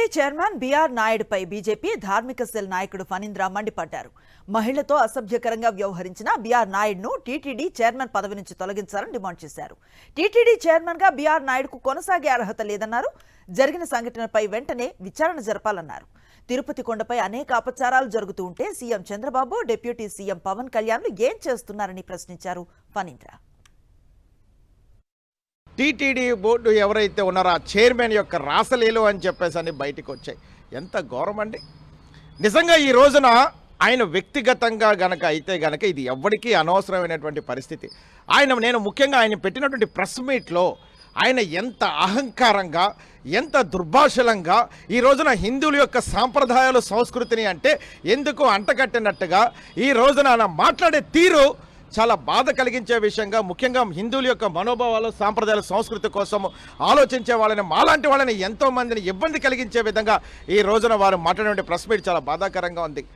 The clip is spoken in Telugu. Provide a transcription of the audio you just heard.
టీటీడీ చైర్మన్ బీఆర్ నాయుడుపై బీజేపీ ధార్మిక సెల్ నాయకుడు ఫణీంద్ర మండిపడ్డారు. మహిళతో అసభ్యకరంగా వ్యవహరించిన బీఆర్ నాయుడును టీటీడీ చైర్మన్ పదవి నుంచి తొలగించాలని డిమాండ్ చేశారు. టీటీడీ చైర్మన్ గా బీఆర్ నాయుడుకు కొనసాగే అర్హత లేదన్నారు. జరిగిన సంఘటనపై వెంటనే విచారణ జరపాలన్నారు. తిరుపతి కొండపై అనేక అపచారాలు జరుగుతూ ఉంటే CM Chandrababu, deputy CM Pavan కళ్యాణ్లు ఏం చేస్తున్నారని ప్రశ్నించారు ఫణీంద్ర. టీటీడీ బోర్డు ఎవరైతే ఉన్నారో ఆ చైర్మన్ యొక్క రాసలీలు అని చెప్పేసి అని బయటకు వచ్చాయి. ఎంత ఘోరం అండి. నిజంగా ఈ రోజున ఆయన వ్యక్తిగతంగా గనక అయితే గనక ఇది ఎవ్వడికీ అనవసరమైనటువంటి పరిస్థితి. నేను ముఖ్యంగా ఆయన పెట్టినటువంటి ప్రెస్ మీట్లో ఆయన ఎంత అహంకారంగా, ఎంత దుర్భాషలంగా ఈ రోజున హిందువుల యొక్క సాంప్రదాయాలు, సంస్కృతిని అంటే ఎందుకు అంటగట్టినట్టుగా ఈ రోజున ఆయన మాట్లాడే తీరు చాలా బాధ కలిగించే విషయంగా, ముఖ్యంగా హిందువుల యొక్క మనోభావాలు, సాంప్రదాయాల, సంస్కృతి కోసం ఆలోచించే వాళ్ళని, మాలాంటి వాళ్ళని ఎంతో మందిని ఇబ్బంది కలిగించే విధంగా ఈ రోజున వారు మాట్లాడే ప్రెస్ మీట్ చాలా బాధాకరంగా ఉంది.